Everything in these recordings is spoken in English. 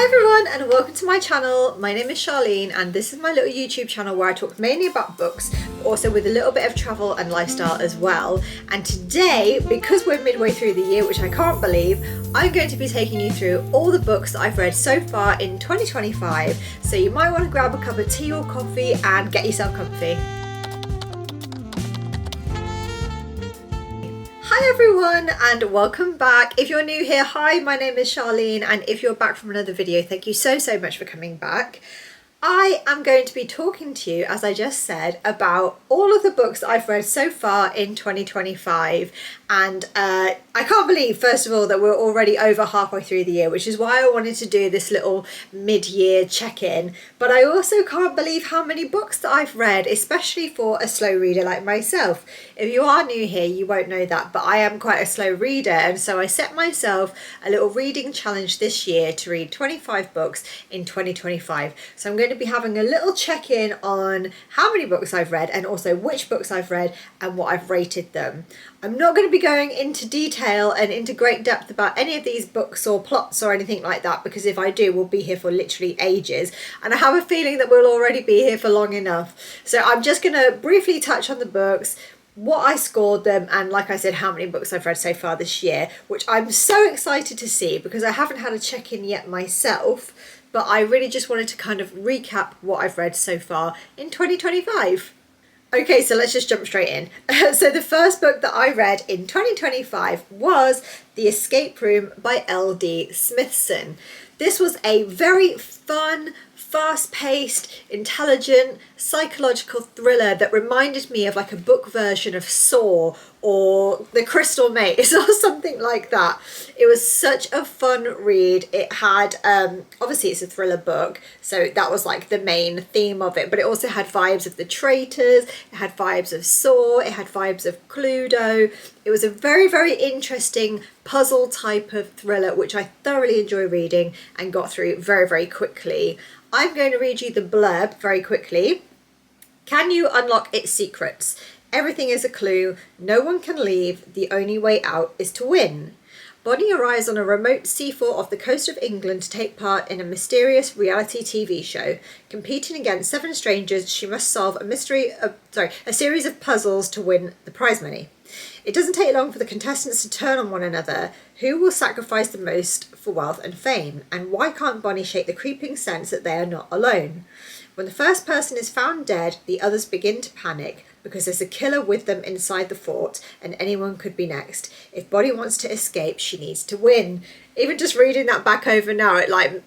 Hi everyone and welcome to my channel. My name is Charlene and this is my little YouTube channel where I talk mainly about books, but also with a little bit of travel and lifestyle as well. And today, because we're midway through the year, which I can't believe, I'm going to be taking you through all the books that I've read so far in 2025. So you might want to grab a cup of tea or coffee and get yourself comfy. Hi everyone and welcome back. If you're new here, hi, my name is Charlene, and if you're back from another video, thank you so much for coming back. I am going to be talking to you, as I just said, about all of the books that I've read so far in 2025, and I can't believe, first of all, that we're already over halfway through the year, which is why I wanted to do this little mid-year check-in. But I also can't believe how many books that I've read, especially for a slow reader like myself. If you are new here, you won't know that, but I am quite a slow reader, and so I set myself a little reading challenge this year to read 25 books in 2025. So I'm going to be having a little check-in on how many books I've read and also which books I've read and what I've rated them. I'm not going to be going into detail and into great depth about any of these books or plots or anything like that, because if I do, we'll be here for literally ages, and I have a feeling that we'll already be here for long enough. So I'm just going to briefly touch on the books, what I scored them, and like I said, how many books I've read so far this year, which I'm so excited to see because I haven't had a check-in yet myself, but I really just wanted to kind of recap what I've read so far in 2025. Okay, so let's just jump straight in. So the first book that I read in 2025 was The Escape Room by L.D. Smithson. This was a very fun, fast-paced, intelligent, psychological thriller that reminded me of like a book version of Saw or The Crystal Maze or something like that. It was such a fun read. It had, obviously it's a thriller book, so that was like the main theme of it, but it also had vibes of The Traitors, it had vibes of Saw, it had vibes of Cluedo. It was a very interesting puzzle type of thriller, which I thoroughly enjoy reading and got through very quickly. I'm going to read you the blurb very quickly. Can you unlock its secrets? Everything is a clue. No one can leave. The only way out is to win. Bonnie arrives on a remote seafort off the coast of England to take part in a mysterious reality TV show. Competing against 7 strangers, she must solve a series of puzzles to win the prize money. It doesn't take long for the contestants to turn on one another. Who will sacrifice the most for wealth and fame? And why can't Bonnie shake the creeping sense that they are not alone? When the first person is found dead, the others begin to panic because there's a killer with them inside the fort and anyone could be next. If Bonnie wants to escape, she needs to win. Even just reading that back over now, it like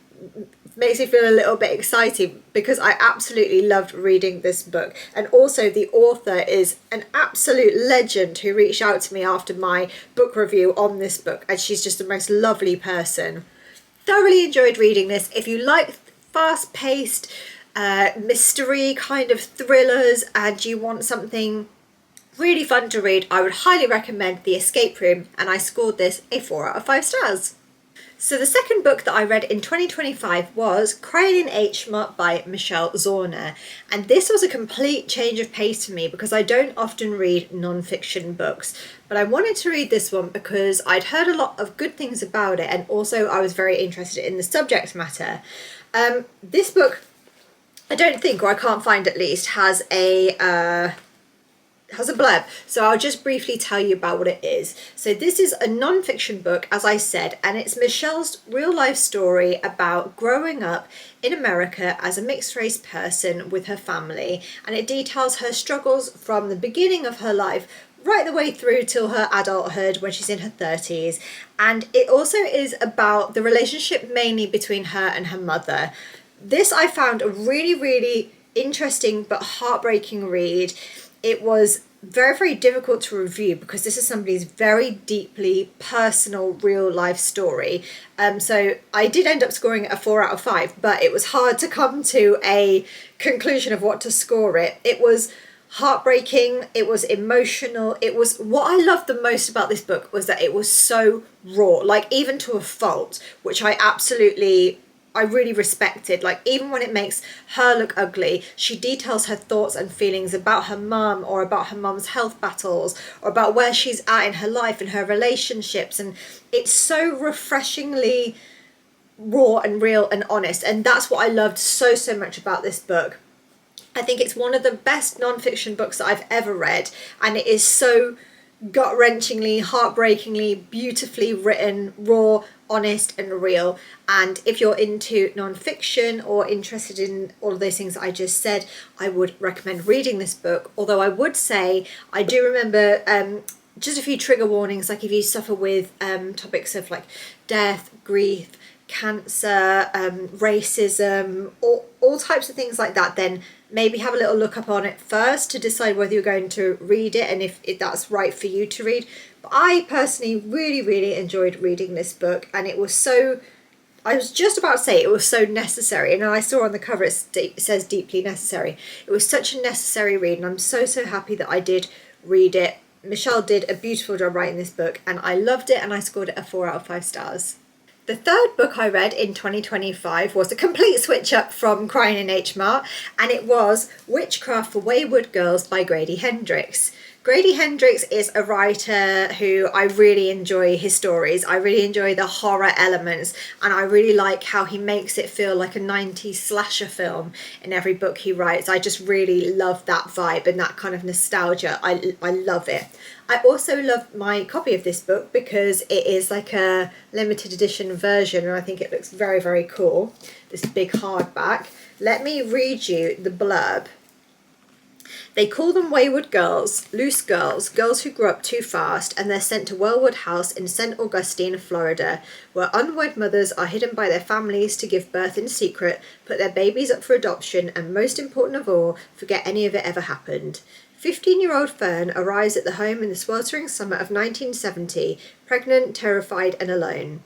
makes me feel a little bit excited because I absolutely loved reading this book. And also the author is an absolute legend who reached out to me after my book review on this book, and she's just the most lovely person. Thoroughly enjoyed reading this. If you like fast-paced mystery kind of thrillers and you want something really fun to read, I would highly recommend The Escape Room, and I scored this a 4 out of 5 stars. So the second book that I read in 2025 was Crying in H by Michelle Zorner, and this was a complete change of pace for me because I don't often read non-fiction books, but I wanted to read this one because I'd heard a lot of good things about it, and also I was very interested in the subject matter. This book, I don't think, or I can't find at least, has a blurb, so I'll just briefly tell you about what it is. So this is a non-fiction book, as I said, and it's Michelle's real-life story about growing up in America as a mixed-race person with her family, and it details her struggles from the beginning of her life right the way through till her adulthood when she's in her 30s, and it also is about the relationship mainly between her and her mother. This I found a really interesting but heartbreaking read. It was very difficult to review because this is somebody's very deeply personal real life story. So I did end up scoring it a 4 out of 5, but it was hard to come to a conclusion of what to score it. It was heartbreaking, it was emotional. It was, what I loved the most about this book was that it was so raw, like even to a fault, which I really respected. Like even when it makes her look ugly, she details her thoughts and feelings about her mum, or about her mum's health battles, or about where she's at in her life and her relationships, and it's so refreshingly raw and real and honest. And that's what I loved so much about this book. I think it's one of the best non-fiction books that I've ever read, and it is so gut-wrenchingly, heartbreakingly, beautifully written, raw, honest and real. And if you're into non-fiction or interested in all of those things that I just said, I would recommend reading this book. Although I would say, I do remember just a few trigger warnings, like if you suffer with topics of like death, grief, cancer, racism, all types of things like that, then maybe have a little look up on it first to decide whether you're going to read it and if that's right for you to read. But I personally really enjoyed reading this book, and it was so, I was just about to say it was so necessary, and I saw on the cover it says deeply necessary. It was such a necessary read, and I'm so happy that I did read it. Michelle did a beautiful job writing this book, and I loved it, and I scored it a 4 out of 5 stars. The third book I read in 2025 was a complete switch up from Crying in H Mart, and it was Witchcraft for Wayward Girls by Grady Hendrix. Grady Hendrix is a writer who I really enjoy his stories. I really enjoy the horror elements, and I really like how he makes it feel like a 90s slasher film in every book he writes. I just really love that vibe and that kind of nostalgia. I love it. I also love my copy of this book because it is like a limited edition version, and I think it looks very cool. This big hardback. Let me read you the blurb. They call them wayward girls, loose girls, girls who grew up too fast, and they're sent to Wellwood House in St. Augustine, Florida, where unwed mothers are hidden by their families to give birth in secret, put their babies up for adoption, and most important of all, forget any of it ever happened. 15-year-old Fern arrives at the home in the sweltering summer of 1970, pregnant, terrified, and alone.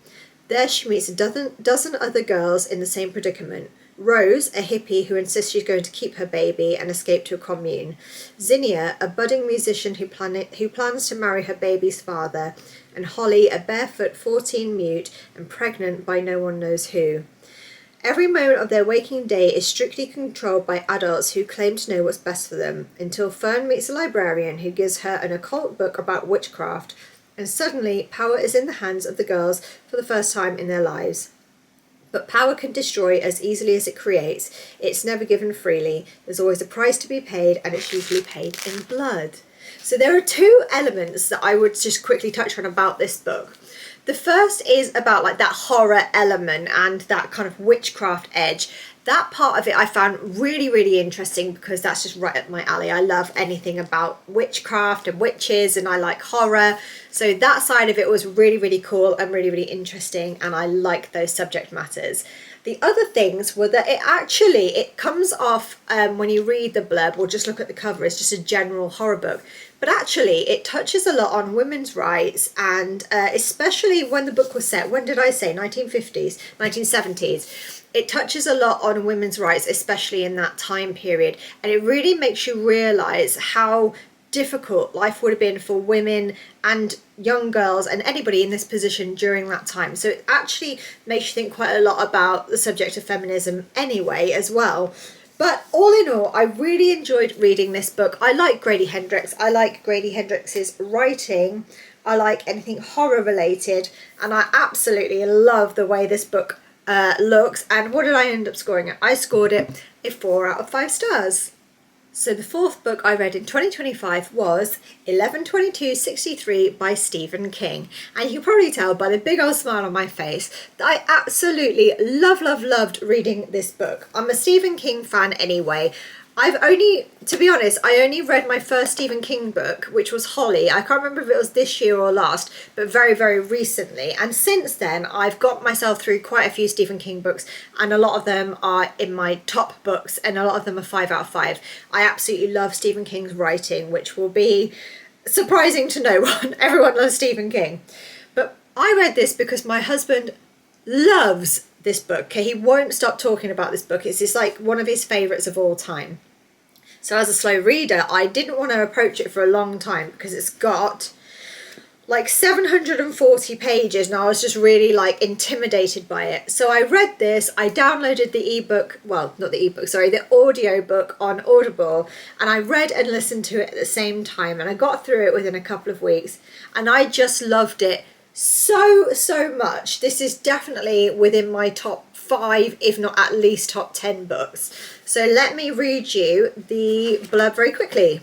There she meets a dozen other girls in the same predicament. Rose, a hippie who insists she's going to keep her baby and escape to a commune. Zinnia, a budding musician who plans to marry her baby's father. And Holly, a barefoot 14 mute and pregnant by no one knows who. Every moment of their waking day is strictly controlled by adults who claim to know what's best for them, until Fern meets a librarian who gives her an occult book about witchcraft, and suddenly power is in the hands of the girls for the first time in their lives. But power can destroy as easily as it creates. It's never given freely. There's always a price to be paid, and it's usually paid in blood. So there are two elements that I would just quickly touch on about this book. The first is about like that horror element and that kind of witchcraft edge. That part of it I found really interesting because that's just right up my alley. I love anything about witchcraft and witches, and I like horror. So that side of it was really cool and really interesting, and I like those subject matters. The other things were that it comes off when you read the blurb or just look at the cover, it's just a general horror book. But actually it touches a lot on women's rights, and especially when the book was set, when did I say, 1950s, 1970s. It touches a lot on women's rights, especially in that time period. And it really makes you realise how difficult life would have been for women and young girls and anybody in this position during that time. So it actually makes you think quite a lot about the subject of feminism anyway as well. But all in all, I really enjoyed reading this book. I like Grady Hendrix. I like Grady Hendrix's writing. I like anything horror related. And I absolutely love the way this book looks. And what did I end up scoring it? I scored it a 4 out of 5 stars. So the fourth book I read in 2025 was 11/22/63 by Stephen King. And you can probably tell by the big old smile on my face that I absolutely loved reading this book. I'm a Stephen King fan anyway. To be honest, I only read my first Stephen King book, which was Holly. I can't remember if it was this year or last, but very recently. And since then, I've got myself through quite a few Stephen King books, and a lot of them are in my top books, and a lot of them are 5 out of 5. I absolutely love Stephen King's writing, which will be surprising to no one. Everyone loves Stephen King. But I read this because my husband loves this book. Okay, he won't stop talking about this book. It's just like one of his favourites of all time. So as a slow reader, I didn't want to approach it for a long time because it's got like 740 pages, and I was just really like intimidated by it. So I read this, I downloaded the ebook, well, not the ebook, sorry, the audio book on Audible, and I read and listened to it at the same time, and I got through it within a couple of weeks, and I just loved it so much. This is definitely within my top 5, if not at least top 10 books. So let me read you the blurb very quickly.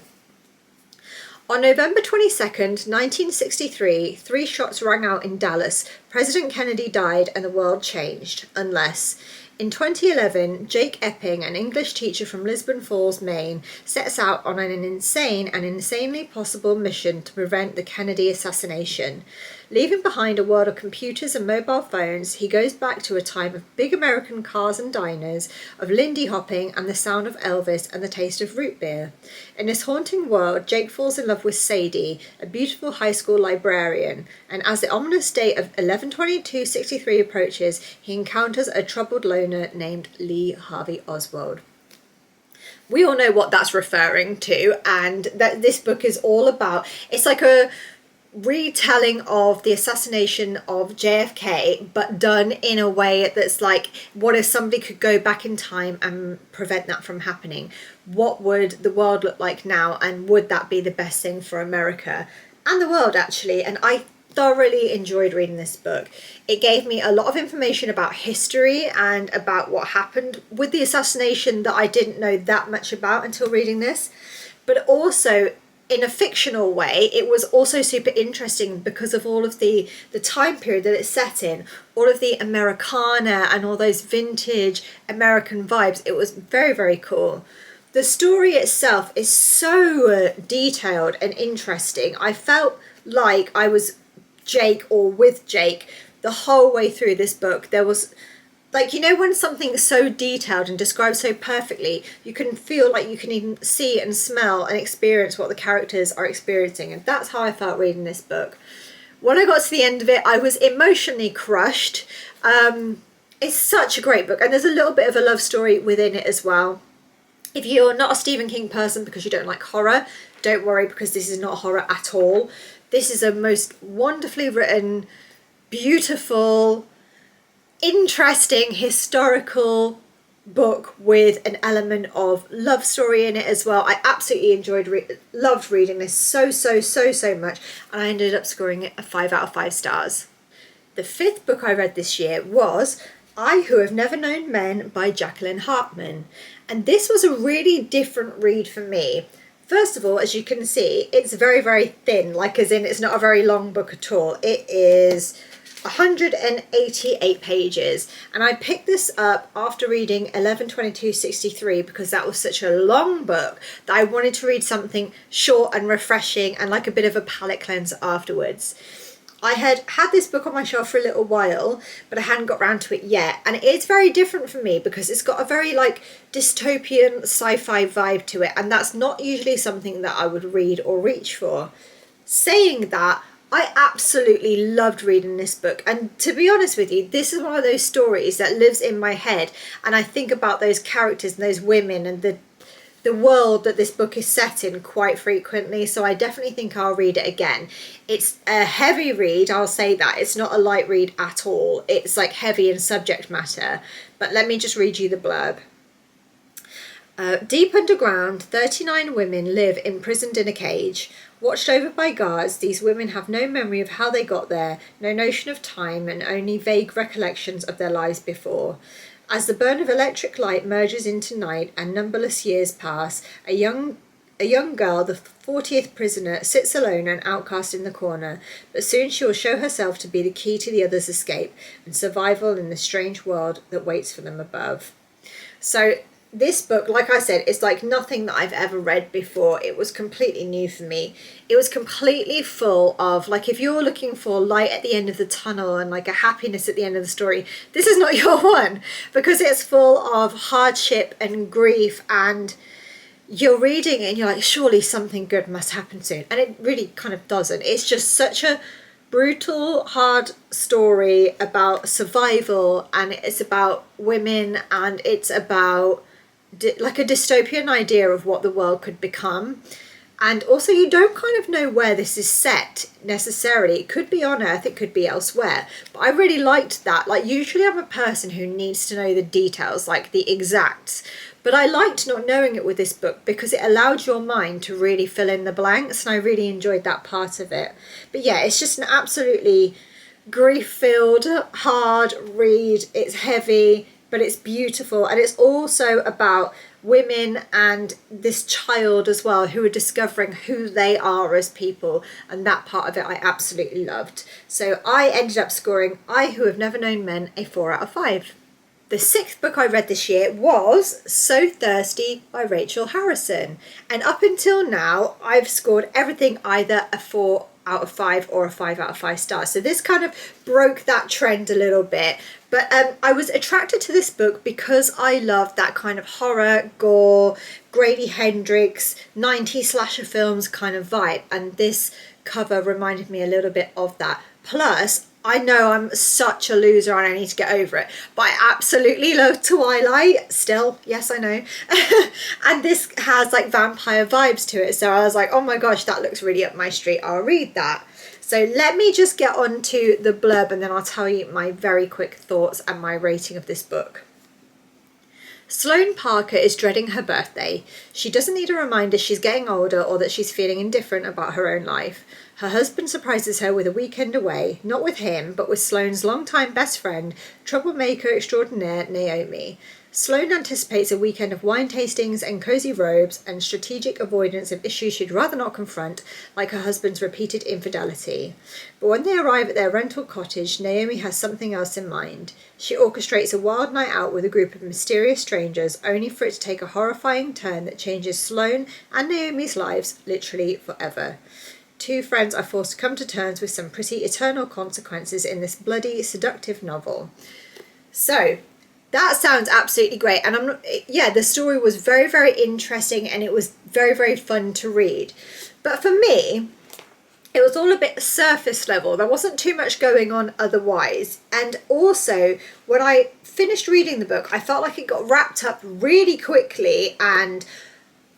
On November 22nd, 1963, 3 shots rang out in Dallas. President Kennedy died and the world changed, unless... In 2011, Jake Epping, an English teacher from Lisbon Falls, Maine, sets out on an insane and insanely possible mission to prevent the Kennedy assassination. Leaving behind a world of computers and mobile phones, he goes back to a time of big American cars and diners, of Lindy hopping and the sound of Elvis and the taste of root beer. In this haunting world, Jake falls in love with Sadie, a beautiful high school librarian, and as the ominous date of 11/22/63 approaches, he encounters a troubled loner named Lee Harvey Oswald. We all know what that's referring to, and that this book is all about. It's like a retelling of the assassination of JFK, but done in a way that's like, what if somebody could go back in time and prevent that from happening? What would the world look like now, and would that be the best thing for America and the world, actually? And I thoroughly enjoyed reading this book. It gave me a lot of information about history and about what happened with the assassination that I didn't know that much about until reading this, but also in a fictional way, it was also super interesting because of all of the time period that it's set in, all of the Americana and all those vintage American vibes. It was very, very cool. The story itself is so detailed and interesting. I felt like I was Jake, or with Jake, the whole way through this book. There was, like, you know, when something's so detailed and described so perfectly, you can feel like you can even see and smell and experience what the characters are experiencing. And that's how I felt reading this book. When I got to the end of it, I was emotionally crushed. It's such a great book, and there's a little bit of a love story within it as well. If you're not a Stephen King person because you don't like horror, don't worry, because this is not horror at all. This is a most wonderfully written, beautiful, interesting historical book with an element of love story in it as well. I absolutely loved reading this so much, and I ended up scoring it a 5 out of 5 stars. The 5th book I read this year was I Who Have Never Known Men by Jacqueline Hartman, and this was a really different read for me. First of all, as you can see, it's very, very thin, like as in it's not a very long book at all. It is 188 pages, and I picked this up after reading 11/22/63 because that was such a long book that I wanted to read something short and refreshing and like a bit of a palate cleanser afterwards. I had this book on my shelf for a little while, but I hadn't got round to it yet, and it's very different for me because it's got a very like dystopian sci-fi vibe to it, and that's not usually something that I would read or reach for. Saying that, I absolutely loved reading this book, and to be honest with you, this is one of those stories that lives in my head, and I think about those characters and those women and the world that this book is set in quite frequently, so I definitely think I'll read it again. It's a heavy read, I'll say that. It's not a light read at all. It's like heavy in subject matter, but let me just read you the blurb. Deep underground, 39 women live imprisoned in a cage. Watched over by guards, these women have no memory of how they got there, no notion of time, and only vague recollections of their lives before. As the burn of electric light merges into night and numberless years pass, a young girl, the 40th prisoner, sits alone and outcast in the corner, but soon she will show herself to be the key to the others' escape and survival in the strange world that waits for them above. So this book, like I said, is like nothing that I've ever read before. It was completely new for me. It was completely full of, like, if you're looking for light at the end of the tunnel and like a happiness at the end of the story, this is not your one, because it's full of hardship and grief, and you're reading it and you're like, surely something good must happen soon, and it really kind of doesn't. It's just such a brutal, hard story about survival, and it's about women, and it's about like a dystopian idea of what the world could become. And also, you don't kind of know where this is set necessarily. It could be on Earth, it could be elsewhere, but I really liked that. Like, usually I'm a person who needs to know the details, like the exacts, but I liked not knowing it with this book because it allowed your mind to really fill in the blanks, and I really enjoyed that part of it. But yeah, it's just an absolutely grief-filled, hard read. It's heavy, but it's beautiful, and it's also about women and this child as well, who are discovering who they are as people, and that part of it I absolutely loved. So I ended up scoring I Who Have Never Known Men a 4 out of 5. The sixth book I read this year was So Thirsty by Rachel Harrison, and up until now I've scored everything either a 4 out of 5 or a 5 out of 5 stars. So this kind of broke that trend a little bit. But I was attracted to this book because I love that kind of horror, gore, Grady Hendrix, 90s slasher films kind of vibe. And this cover reminded me a little bit of that. Plus, I know I'm such a loser and I need to get over it, but I absolutely love Twilight still. Yes, I know. And this has like vampire vibes to it. So I was like, oh my gosh, that looks really up my street. I'll read that. So let me just get on to the blurb and then I'll tell you my very quick thoughts and my rating of this book. Sloane Parker is dreading her birthday. She doesn't need a reminder she's getting older or that she's feeling indifferent about her own life. Her husband surprises her with a weekend away, not with him, but with Sloane's longtime best friend, troublemaker extraordinaire Naomi. Sloane anticipates a weekend of wine tastings and cosy robes and strategic avoidance of issues she'd rather not confront, like her husband's repeated infidelity. But when they arrive at their rental cottage, Naomi has something else in mind. She orchestrates a wild night out with a group of mysterious strangers, only for it to take a horrifying turn that changes Sloane and Naomi's lives literally forever. Two friends are forced to come to terms with some pretty eternal consequences in this bloody, seductive novel. So, that sounds absolutely great. And the story was very, very interesting and it was very, very fun to read. But for me, it was all a bit surface level. There wasn't too much going on otherwise. And also, when I finished reading the book, I felt like it got wrapped up really quickly and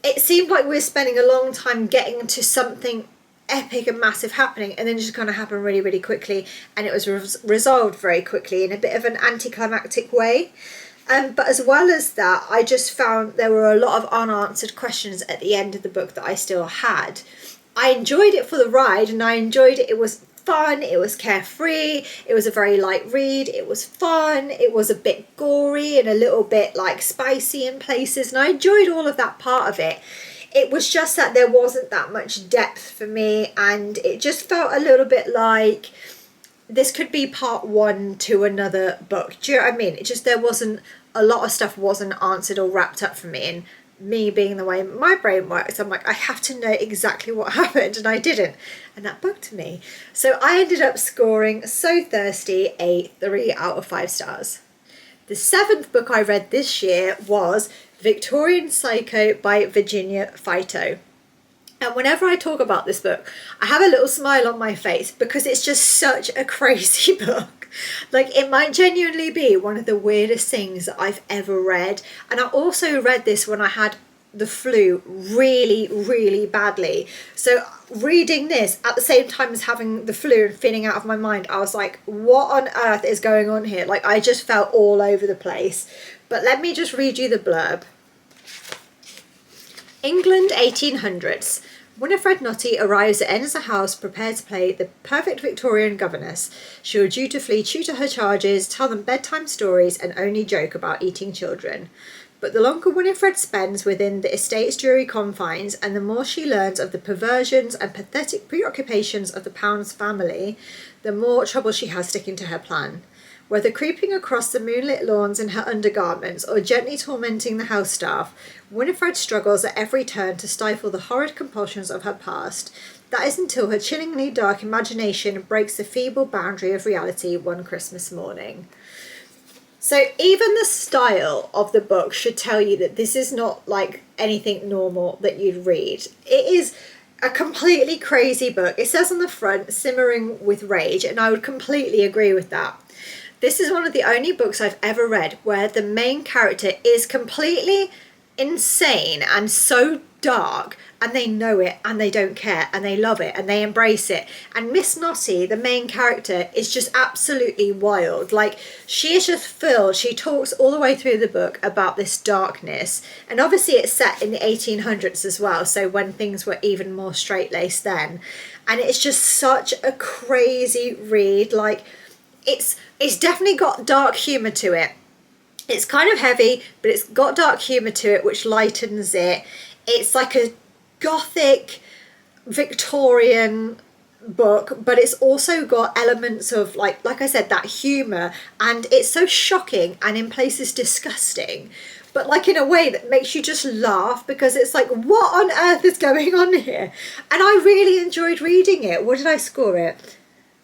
it seemed like we were spending a long time getting to something epic and massive happening, and then it just kind of happened really, really quickly, and it was resolved very quickly in a bit of an anticlimactic way. But as well as that, I just found there were a lot of unanswered questions at the end of the book that I still had. I enjoyed it for the ride, and I enjoyed it. It was fun, it was carefree, it was a very light read, it was fun, it was a bit gory and a little bit like spicy in places, and I enjoyed all of that part of it. It was just that there wasn't that much depth for me, and it just felt a little bit like this could be part one to another book. Do you know what I mean? It just, there wasn't, a lot of stuff wasn't answered or wrapped up for me, and me being the way my brain works, I'm like, I have to know exactly what happened, and I didn't, and that bugged me. So I ended up scoring So Thirsty a 3 out of 5 stars. The seventh book I read this year was Victorian Psycho by Virginia Fito. And whenever I talk about this book, I have a little smile on my face because it's just such a crazy book. Like, it might genuinely be one of the weirdest things that I've ever read. And I also read this when I had the flu really, really badly. So reading this at the same time as having the flu and feeling out of my mind, I was like, what on earth is going on here? Like, I just felt all over the place. But let me just read you the blurb. England, 1800s. Winifred Notty arrives at Ennis's house prepared to play the perfect Victorian governess. She will dutifully tutor her charges, tell them bedtime stories, and only joke about eating children. But the longer Winifred spends within the estate's dreary confines, and the more she learns of the perversions and pathetic preoccupations of the Pounds family, the more trouble she has sticking to her plan. Whether creeping across the moonlit lawns in her undergarments or gently tormenting the house staff, Winifred struggles at every turn to stifle the horrid compulsions of her past. That is until her chillingly dark imagination breaks the feeble boundary of reality one Christmas morning. So even the style of the book should tell you that this is not like anything normal that you'd read. It is a completely crazy book. It says on the front, simmering with rage, and I would completely agree with that. This is one of the only books I've ever read where the main character is completely insane and so dark, and they know it and they don't care and they love it and they embrace it. And Miss Notty, the main character, is just absolutely wild. Like, she is just filled. She talks all the way through the book about this darkness, and obviously it's set in the 1800s as well, so when things were even more straight-laced then. And it's just such a crazy read. Like, it's definitely got dark humour to it. It's kind of heavy, but it's got dark humour to it, which lightens it. It's like a gothic Victorian book, but it's also got elements of like I said, that humour, and it's so shocking and in places disgusting, but like in a way that makes you just laugh, because it's like, what on earth is going on here? And I really enjoyed reading it. What did I score it?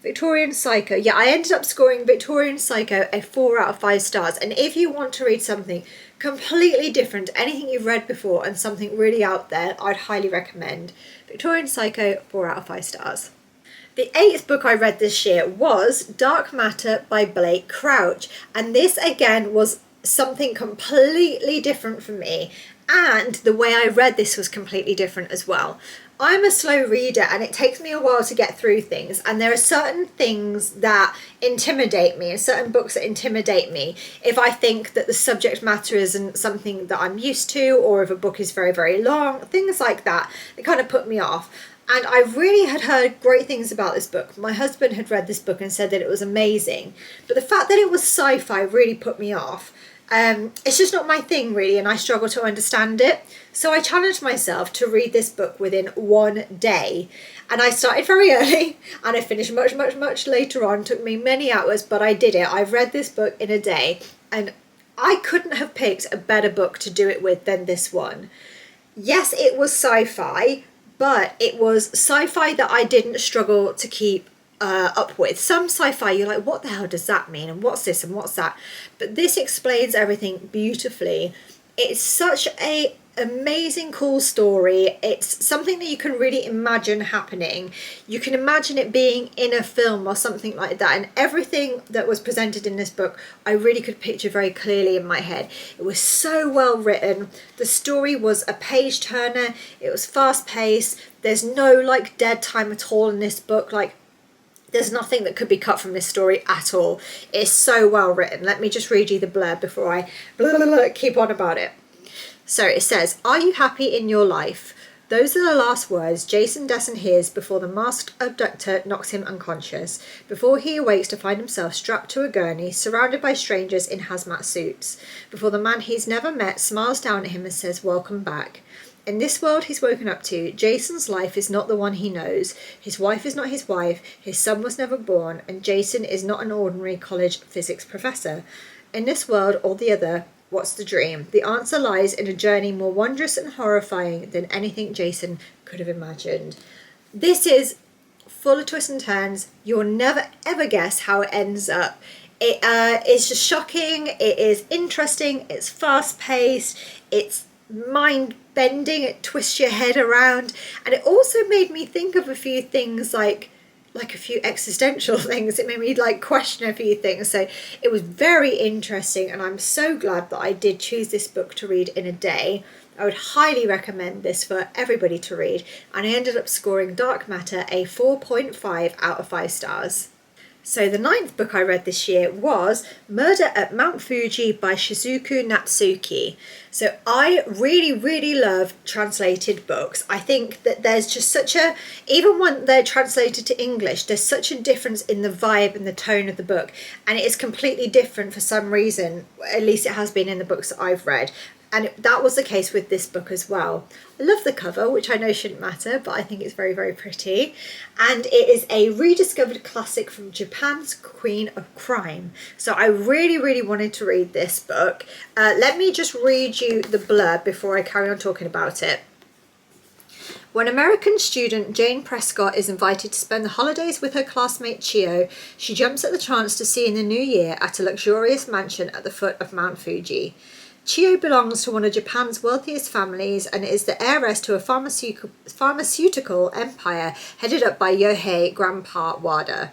Victorian Psycho. Yeah, I ended up scoring Victorian Psycho a 4 out of 5 stars. And if you want to read something completely different to anything you've read before and something really out there, I'd highly recommend Victorian Psycho, 4 out of 5 stars. The 8th book I read this year was Dark Matter by Blake Crouch. And this again was something completely different for me. And the way I read this was completely different as well. I'm a slow reader and it takes me a while to get through things, and there are certain things that intimidate me and certain books that intimidate me if I think that the subject matter isn't something that I'm used to, or if a book is very, very long, things like that. It kind of put me off. And I really had heard great things about this book. My husband had read this book and said that it was amazing, but the fact that it was sci-fi really put me off. It's just not my thing really, and I struggle to understand it. So I challenged myself to read this book within one day, and I started very early and I finished much, much, much later on. It took me many hours, but I did it. I've read this book in a day, and I couldn't have picked a better book to do it with than this one. Yes, it was sci-fi, but it was sci-fi that I didn't struggle to keep up with. Some sci-fi you're like, what the hell does that mean, and what's this and what's that, but this explains everything beautifully. It's such a amazing cool story. It's something that you can really imagine happening. You can imagine it being in a film or something like that, and everything that was presented in this book I really could picture very clearly in my head. It was so well written. The story was a page turner. It was fast paced. There's no like dead time at all in this book. Like, there's nothing that could be cut from this story at all. It's so well written. Let me just read you the blurb before I keep on about it. So it says, "Are you happy in your life?" Those are the last words Jason Desson hears before the masked abductor knocks him unconscious, before he awakes to find himself strapped to a gurney, surrounded by strangers in hazmat suits, before the man he's never met smiles down at him and says, "Welcome back." In this world he's woken up to, Jason's life is not the one he knows. His wife is not his wife, his son was never born, and Jason is not an ordinary college physics professor. In this world or the other, what's the dream? The answer lies in a journey more wondrous and horrifying than anything Jason could have imagined. This is full of twists and turns. You'll never ever guess how it ends up. It is just shocking, it is interesting, it's fast paced, it's mind bending, it twists your head around, and it also made me think of a few things like a few existential things. It made me like question a few things. So it was very interesting, and I'm so glad that I did choose this book to read in a day. I would highly recommend this for everybody to read, and I ended up scoring Dark Matter a 4.5 out of 5 stars. So the 9th book I read this year was Murder at Mount Fuji by Shizuku Natsuki. So I really, really love translated books. I think that there's just such a, even when they're translated to English, there's such a difference in the vibe and the tone of the book. And it is completely different for some reason, at least it has been in the books that I've read. And that was the case with this book as well. I love the cover, which I know shouldn't matter, but I think it's very, very pretty. And it is a rediscovered classic from Japan's Queen of Crime. So I really, really wanted to read this book. Let me just read you the blurb before I carry on talking about it. When American student Jane Prescott is invited to spend the holidays with her classmate Chio, she jumps at the chance to see in the new year at a luxurious mansion at the foot of Mount Fuji. Chio belongs to one of Japan's wealthiest families and is the heiress to a pharmaceutical empire headed up by Yohei Grandpa Wada.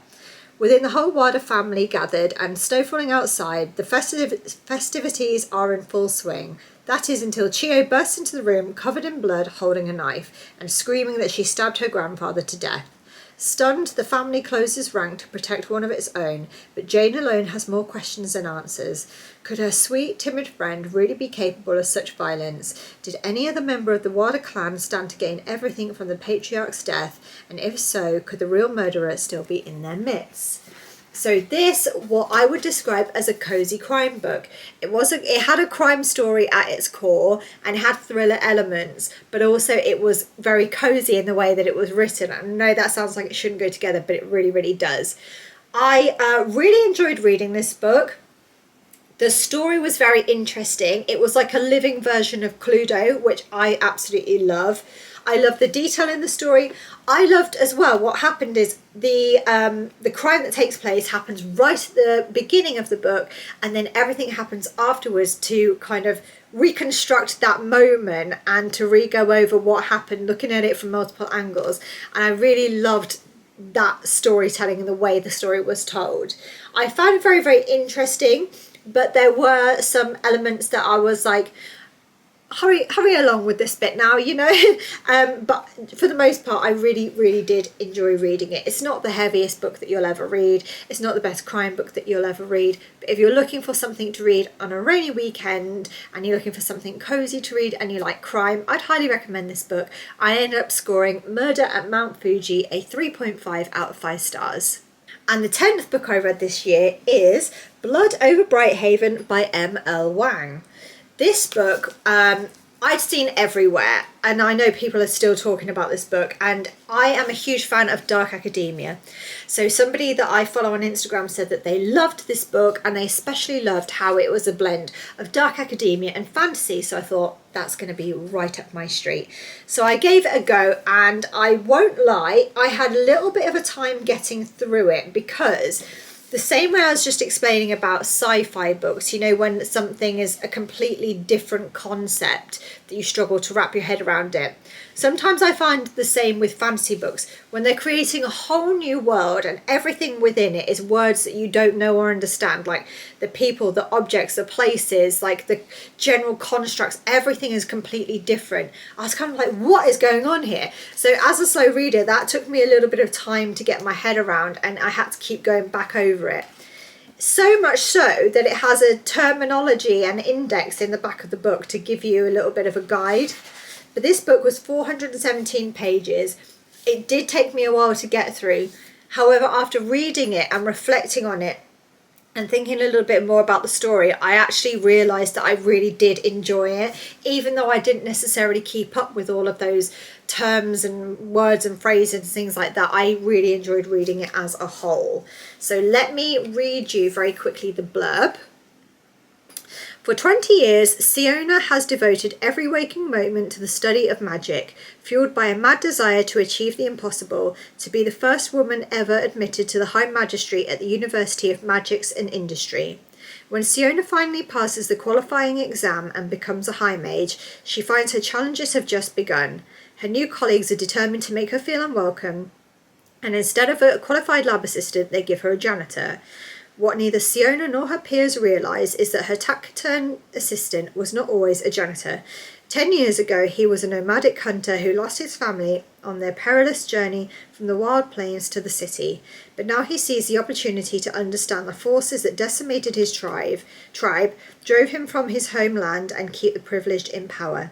Within the whole Wada family gathered and snow falling outside, the festivities are in full swing. That is until Chio bursts into the room covered in blood, holding a knife, and screaming that she stabbed her grandfather to death. Stunned, the family closes rank to protect one of its own, but Jane alone has more questions than answers. Could her sweet, timid friend really be capable of such violence? Did any other member of the Wada clan stand to gain everything from the patriarch's death? And if so, could the real murderer still be in their midst? So this, what I would describe as a cozy crime book. It had a crime story at its core and had thriller elements, but also it was very cozy in the way that it was written. I know that sounds like it shouldn't go together, but it really, really does. I really enjoyed reading this book. The story was very interesting. It was like a living version of Cluedo, which I absolutely love. I love the detail in the story. I loved as well what happened is the crime that takes place happens right at the beginning of the book, and then everything happens afterwards to kind of reconstruct that moment and to re-go over what happened, looking at it from multiple angles. And I really loved that storytelling and the way the story was told. I found it very, very interesting, but there were some elements that I was like, hurry along with this bit now, you know. But for the most part, I really, really did enjoy reading it. It's not the heaviest book that you'll ever read. It's not the best crime book that you'll ever read. But if you're looking for something to read on a rainy weekend and you're looking for something cozy to read and you like crime, I'd highly recommend this book. I ended up scoring Murder at Mount Fuji a 3.5 out of 5 stars. And the 10th book I read this year is Blood Over Brighthaven by M.L. Wang. This book I'd seen everywhere, and I know people are still talking about this book, and I am a huge fan of dark academia. So somebody that I follow on Instagram said that they loved this book, and they especially loved how it was a blend of dark academia and fantasy. So I thought, that's going to be right up my street. So I gave it a go, and I won't lie, I had a little bit of a time getting through it, because the same way I was just explaining about sci-fi books, you know, when something is a completely different concept that you struggle to wrap your head around it. Sometimes I find the same with fantasy books, when they're creating a whole new world and everything within it is words that you don't know or understand, like the people, the objects, the places, like the general constructs, everything is completely different. I was kind of like, what is going on here? So as a slow reader, that took me a little bit of time to get my head around, and I had to keep going back over it. So much so that it has a terminology and index in the back of the book to give you a little bit of a guide. But this book was 417 pages. It did take me a while to get through. However, after reading it and reflecting on it and thinking a little bit more about the story, I actually realised that I really did enjoy it, even though I didn't necessarily keep up with all of those terms and words and phrases and things like that. I really enjoyed reading it as a whole. So let me read you very quickly the blurb. For 20 years, Siona has devoted every waking moment to the study of magic, fueled by a mad desire to achieve the impossible, to be the first woman ever admitted to the High Magistracy at the University of Magics and Industry. When Siona finally passes the qualifying exam and becomes a High Mage, she finds her challenges have just begun. Her new colleagues are determined to make her feel unwelcome, and instead of a qualified lab assistant, they give her a janitor. What neither Siona nor her peers realise is that her taciturn assistant was not always a janitor. 10 years ago, he was a nomadic hunter who lost his family on their perilous journey from the wild plains to the city. But now he sees the opportunity to understand the forces that decimated his tribe, drove him from his homeland, and keep the privileged in power.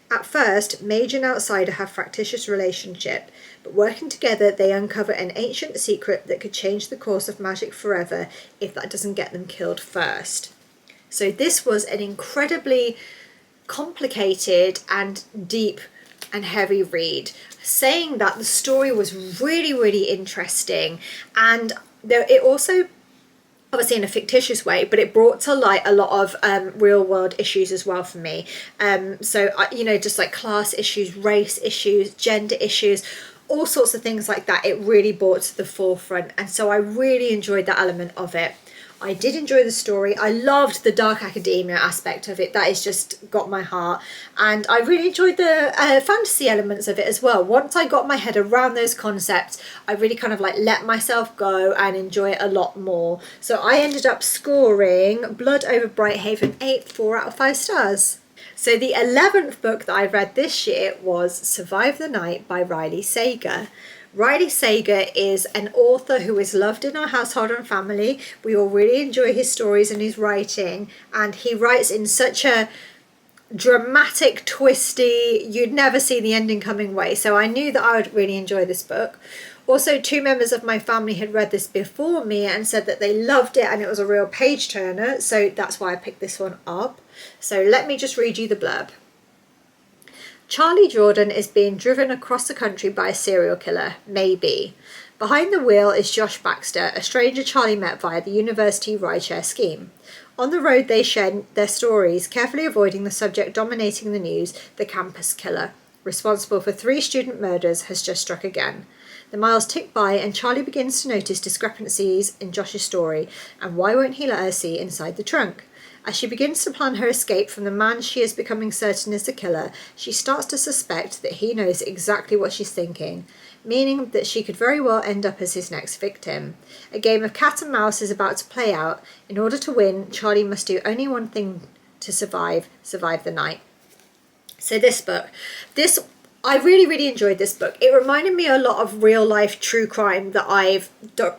At first, Mage and outsider have fractious relationship, but working together they uncover an ancient secret that could change the course of magic forever if that doesn't get them killed first. So this was an incredibly complicated and deep and heavy read. Saying that, the story was really, really interesting, and it also, obviously in a fictitious way, but it brought to light a lot of real world issues as well for me. You know, just like class issues, race issues, gender issues, all sorts of things like that. It really brought to the forefront, and so I really enjoyed that element of it. I did enjoy the story. I loved the dark academia aspect of it. That has just got my heart. And I really enjoyed the fantasy elements of it as well. Once I got my head around those concepts, I really kind of like let myself go and enjoy it a lot more. So I ended up scoring Blood Over Brighthaven 4 out of 5 stars. So the 11th book that I read this year was Survive the Night by Riley Sager. Riley Sager is an author who is loved in our household and family. We all really enjoy his stories and his writing, and he writes in such a dramatic, twisty, you'd never see the ending coming way. So I knew that I would really enjoy this book. Also, 2 members of my family had read this before me and said that they loved it and it was a real page turner, so that's why I picked this one up. So let me just read you the blurb. Charlie Jordan is being driven across the country by a serial killer, maybe. Behind the wheel is Josh Baxter, a stranger Charlie met via the university rideshare scheme. On the road they share their stories, carefully avoiding the subject dominating the news, the campus killer, responsible for 3 student murders, has just struck again. The miles tick by and Charlie begins to notice discrepancies in Josh's story, and why won't he let her see inside the trunk? As she begins to plan her escape from the man she is becoming certain is the killer, she starts to suspect that he knows exactly what she's thinking, meaning that she could very well end up as his next victim. A game of cat and mouse is about to play out. In order to win, Charlie must do only one thing to survive the night. So I really enjoyed this book. It reminded me a lot of real life true crime that I've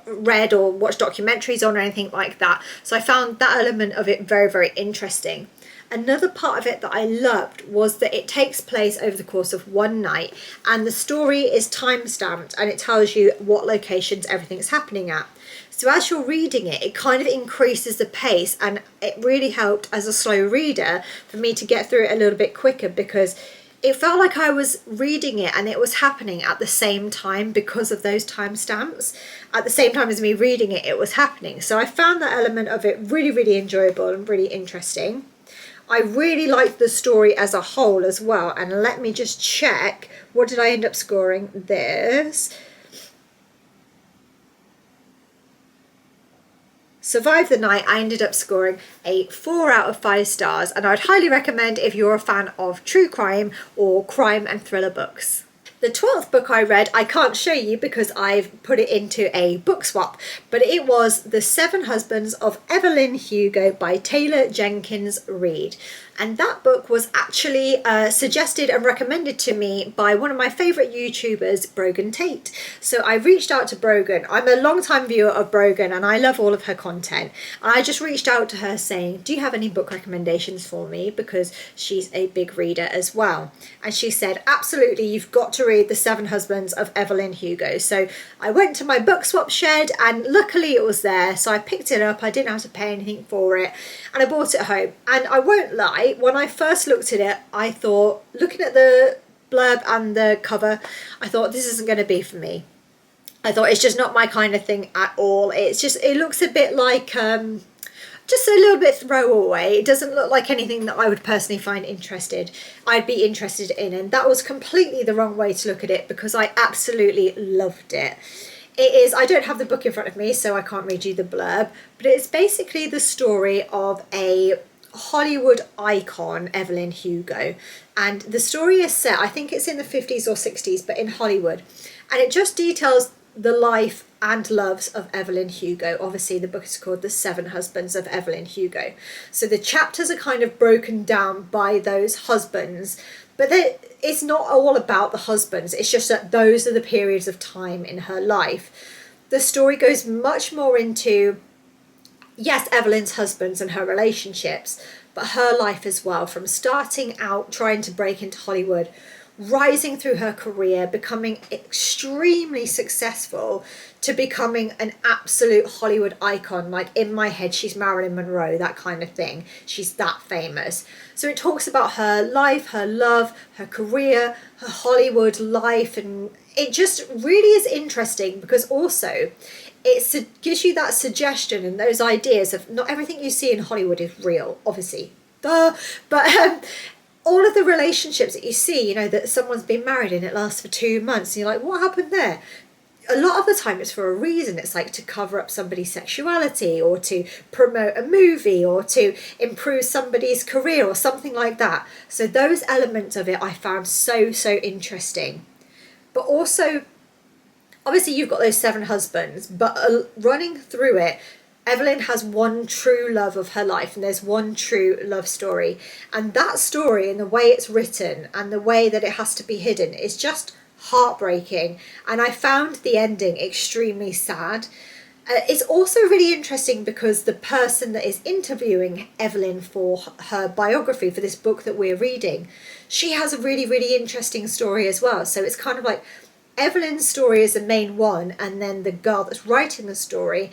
read or watched documentaries on or anything like that. So I found that element of it very interesting. Another part of it that I loved was that it takes place over the course of one night, and the story is time-stamped and it tells you what locations everything's happening at. So as you're reading it, it kind of increases the pace, and it really helped as a slow reader for me to get through it a little bit quicker, because it felt like I was reading it and it was happening at the same time because of those timestamps. At the same time as me reading it, it was happening. So I found that element of it really enjoyable and really interesting. I really liked the story as a whole as well. And let me just check, what did I end up scoring this? Survive the Night, I ended up scoring a 4 out of 5 stars, and I'd highly recommend if you're a fan of true crime or crime and thriller books. The 12th book I read, I can't show you because I've put it into a book swap, but it was The 7 Husbands of Evelyn Hugo by Taylor Jenkins Reid. And that book was actually suggested and recommended to me by one of my favourite YouTubers, Brogan Tate. So I reached out to Brogan. I'm a long-time viewer of Brogan and I love all of her content. And I just reached out to her saying, do you have any book recommendations for me? Because she's a big reader as well. And she said, absolutely, you've got to read The 7 Husbands of Evelyn Hugo. So I went to my book swap shed and luckily it was there. So I picked it up. I didn't have to pay anything for it. And I brought it home. And I won't lie, when I first looked at it, I thought, looking at the blurb and the cover, I thought this isn't going to be for me. I thought it's just not my kind of thing at all. It's just, it looks a bit like, just a little bit throwaway. It doesn't look like anything that I would personally find I'd be interested in. And that was completely the wrong way to look at it because I absolutely loved it. It is, I don't have the book in front of me, so I can't read you the blurb, but it's basically the story of a Hollywood icon, Evelyn Hugo, and the story is set, I think it's in the 50s or 60s, but in Hollywood, and it just details the life and loves of Evelyn Hugo. Obviously the book is called The 7 Husbands of Evelyn Hugo, so the chapters are kind of broken down by those husbands, but it's not all about the husbands, it's just that those are the periods of time in her life. The story goes much more into, yes, Evelyn's husbands and her relationships, but her life as well, from starting out trying to break into Hollywood, rising through her career, becoming extremely successful, to becoming an absolute Hollywood icon. Like, in my head, she's Marilyn Monroe, that kind of thing. She's that famous. So it talks about her life, her love, her career, her Hollywood life, and it just really is interesting because also it gives you that suggestion and those ideas of not everything you see in Hollywood is real, obviously. But all of the relationships that you see, you know, that someone's been married and it lasts for 2 months, and you're like, what happened there? A lot of the time it's for a reason. It's like to cover up somebody's sexuality or to promote a movie or to improve somebody's career or something like that. So those elements of it I found so interesting. But also, obviously you've got those 7 husbands, but running through it, Evelyn has one true love of her life, and there's one true love story. And that story, and the way it's written and the way that it has to be hidden, is just heartbreaking. And I found the ending extremely sad. It's also really interesting because the person that is interviewing Evelyn for her biography for this book that we're reading, she has a really interesting story as well. So it's kind of like, Evelyn's story is the main one, and then the girl that's writing the story,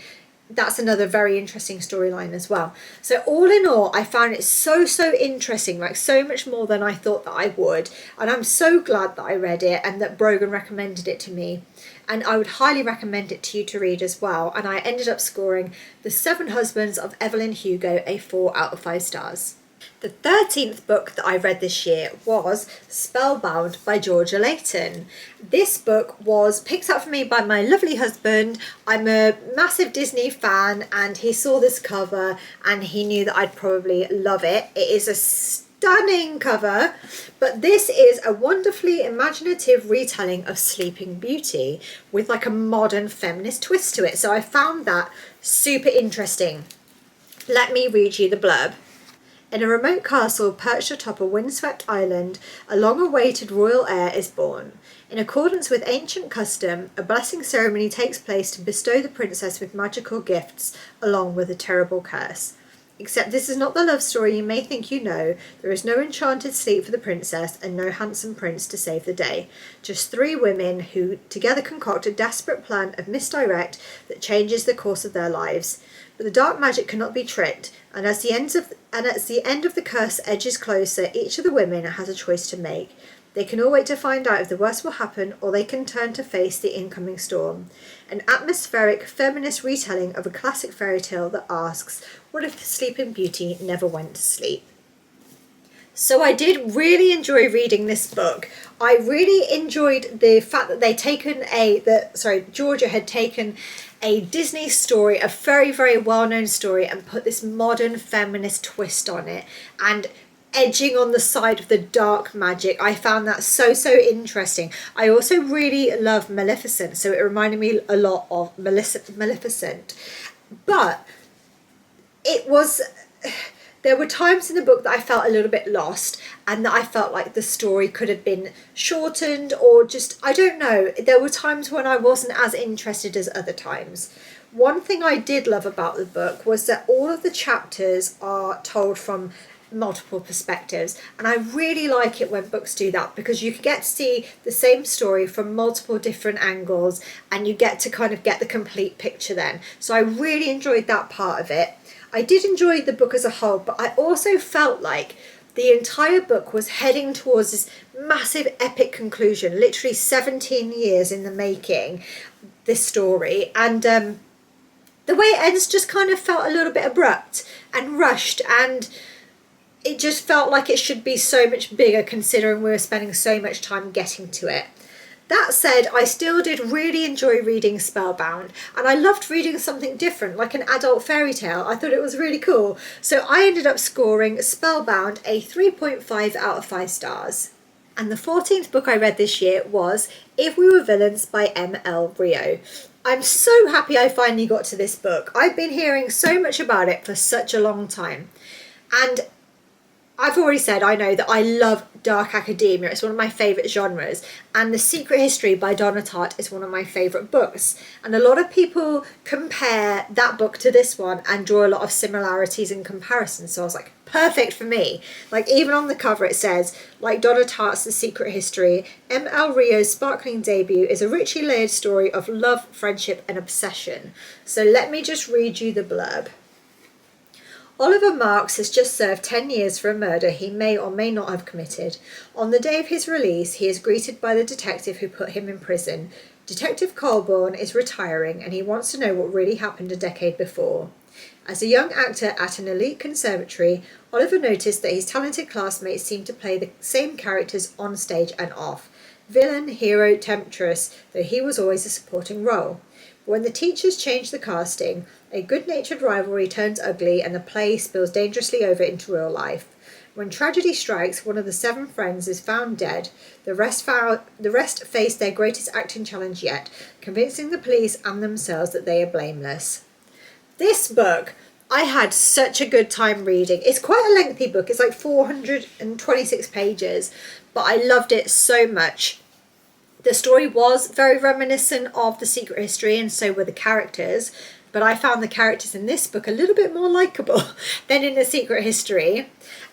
that's another very interesting storyline as well. So all in all, I found it so interesting, like so much more than I thought that I would. And I'm so glad that I read it and that Brogan recommended it to me. And I would highly recommend it to you to read as well. And I ended up scoring The Seven Husbands of Evelyn Hugo a 4 out of 5 stars. The 13th book that I read this year was Spellbound by Georgia Layton. This book was picked up for me by my lovely husband. I'm a massive Disney fan, and he saw this cover and he knew that I'd probably love it. It is a stunning cover, but this is a wonderfully imaginative retelling of Sleeping Beauty with like a modern feminist twist to it. So I found that super interesting. Let me read you the blurb. In a remote castle perched atop a windswept island, a long-awaited royal heir is born. In accordance with ancient custom, a blessing ceremony takes place to bestow the princess with magical gifts, along with a terrible curse. Except this is not the love story you may think you know. There is no enchanted sleep for the princess and no handsome prince to save the day. Just 3 women who together concoct a desperate plan of misdirect that changes the course of their lives. But the dark magic cannot be tricked, and as the end of the curse edges closer, each of the women has a choice to make. They can all wait to find out if the worst will happen, or they can turn to face the incoming storm. An atmospheric, feminist retelling of a classic fairy tale that asks, what if the Sleeping Beauty never went to sleep? So I did really enjoy reading this book. I really enjoyed the fact that Georgia had taken a Disney story, a very, very well-known story, and put this modern feminist twist on it, and edging on the side of the dark magic. I found that so interesting. I also really love Maleficent, so it reminded me a lot of Maleficent. But it was... There were times in the book that I felt a little bit lost, and that I felt like the story could have been shortened, or just, I don't know. There were times when I wasn't as interested as other times. One thing I did love about the book was that all of the chapters are told from multiple perspectives, and I really like it when books do that, because you can get to see the same story from multiple different angles, and you get to kind of get the complete picture then. So I really enjoyed that part of it. I did enjoy the book as a whole, but I also felt like the entire book was heading towards this massive epic conclusion, literally 17 years in the making, this story. And the way it ends just kind of felt a little bit abrupt and rushed, and it just felt like it should be so much bigger considering we were spending so much time getting to it. That said, I still did really enjoy reading Spellbound, and I loved reading something different, like an adult fairy tale. I thought it was really cool. So I ended up scoring Spellbound a 3.5 out of 5 stars. And the 14th book I read this year was If We Were Villains by M.L. Rio. I'm so happy I finally got to this book. I've been hearing so much about it for such a long time. And I've already said I know that I love dark academia. It's one of my favourite genres, and The Secret History by Donna Tartt is one of my favourite books, and a lot of people compare that book to this one and draw a lot of similarities and comparisons. So I was like, perfect for me. Like, even on the cover it says, like Donna Tartt's The Secret History, M.L. Rio's sparkling debut is a richly layered story of love, friendship and obsession. So let me just read you the blurb. Oliver Marks has just served 10 years for a murder he may or may not have committed. On the day of his release, he is greeted by the detective who put him in prison. Detective Colborne is retiring, and he wants to know what really happened a decade before. As a young actor at an elite conservatory, Oliver noticed that his talented classmates seemed to play the same characters on stage and off. Villain, hero, temptress, though he was always a supporting role. When the teachers change the casting, a good-natured rivalry turns ugly and the play spills dangerously over into real life. When tragedy strikes, one of the 7 friends is found dead. The rest face their greatest acting challenge yet, convincing the police and themselves that they are blameless. This book, I had such a good time reading. It's quite a lengthy book. It's like 426 pages, but I loved it so much. The story was very reminiscent of The Secret History, and so were the characters. but I found the characters in this book a little bit more likeable than in The Secret History.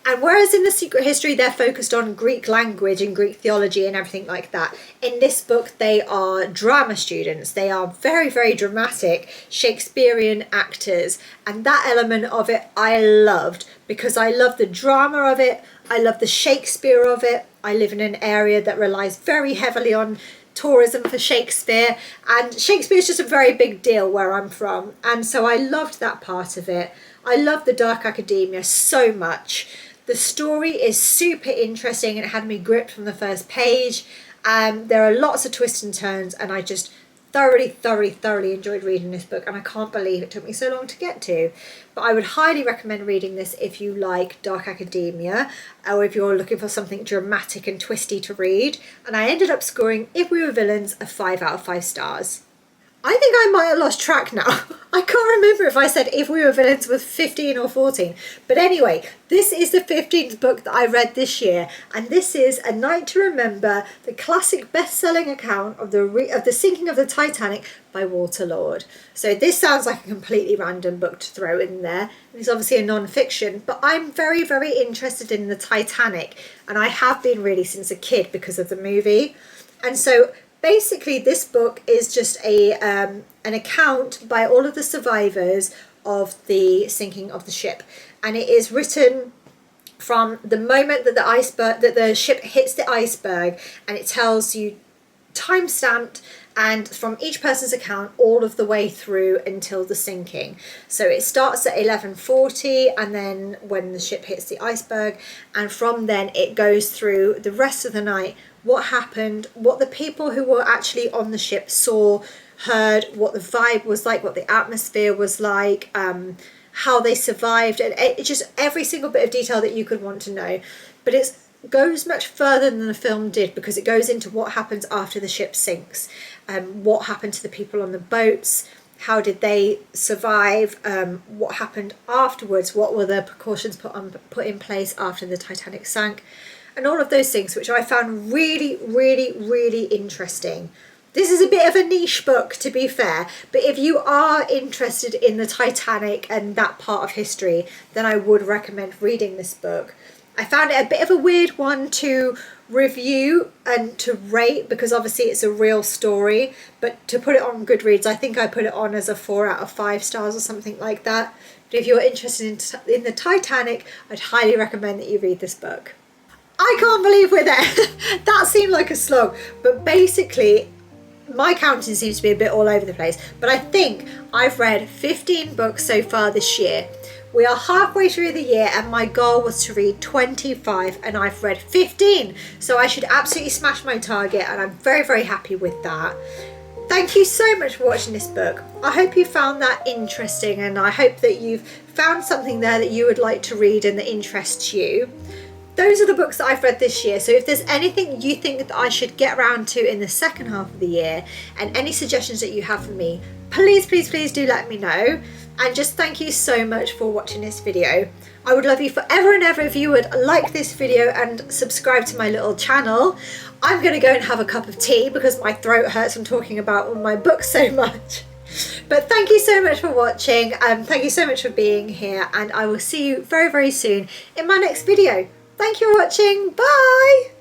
And whereas in The Secret History they're focused on Greek language and Greek theology and everything like that, in this book they are drama students. They are very, very dramatic Shakespearean actors, and that element of it I loved, because I love the drama of it, I love the Shakespeare of it. I live in an area that relies very heavily on tourism for Shakespeare, and Shakespeare is just a very big deal where I'm from, and so I loved that part of it. I love the dark academia so much. The story is super interesting and it had me gripped from the first page. There are lots of twists and turns, and I just thoroughly enjoyed reading this book, and I can't believe it took me so long to get to. But I would highly recommend reading this if you like dark academia, or if you're looking for something dramatic and twisty to read. And I ended up scoring If We Were Villains a 5 out of 5 stars. I think I might have lost track now. I can't remember if I said If We Were Villains was 15 or 14. But anyway, this is the 15th book that I read this year, and this is A Night to Remember, the classic best-selling account of the sinking of the Titanic by Walter Lord. So this sounds like a completely random book to throw in there. It's obviously a non-fiction, but I'm very, very interested in the Titanic, and I have been really since a kid because of the movie. And so basically, this book is just an account by all of the survivors of the sinking of the ship, and it is written from the moment that the ship hits the iceberg, and it tells you time stamped, and from each person's account all of the way through until the sinking. So it starts at 11:40, and then when the ship hits the iceberg, and from then it goes through the rest of the night, what happened, what the people who were actually on the ship saw, heard, what the vibe was like, what the atmosphere was like, how they survived, and it just every single bit of detail that you could want to know. But it goes much further than the film did, because it goes into what happens after the ship sinks, what happened to the people on the boats, how did they survive, what happened afterwards, what were the precautions put in place after the Titanic sank, and all of those things, which I found really interesting. This is a bit of a niche book, to be fair, but if you are interested in the Titanic and that part of history, then I would recommend reading this book. I found it a bit of a weird one to review and to rate, because obviously it's a real story, but to put it on Goodreads, I think I put it on as a 4 out of 5 stars or something like that. But if you're interested in the Titanic, I'd highly recommend that you read this book. I can't believe we're there. That seemed like a slog, but basically my counting seems to be a bit all over the place, but I think I've read 15 books so far this year. We are halfway through the year, and my goal was to read 25, and I've read 15, so I should absolutely smash my target, and I'm very happy with that. Thank you so much for watching this book. I hope you found that interesting, and I hope that you've found something there that you would like to read and that interests you. Those are the books that I've read this year, so if there's anything you think that I should get around to in the second half of the year, and any suggestions that you have for me, please do let me know. And just thank you so much for watching this video. I would love you forever and ever if you would like this video and subscribe to my little channel. I'm going to go and have a cup of tea because my throat hurts from talking about all my books so much. But thank you so much for watching, thank you so much for being here, and I will see you very soon in my next video. Thank you for watching. Bye!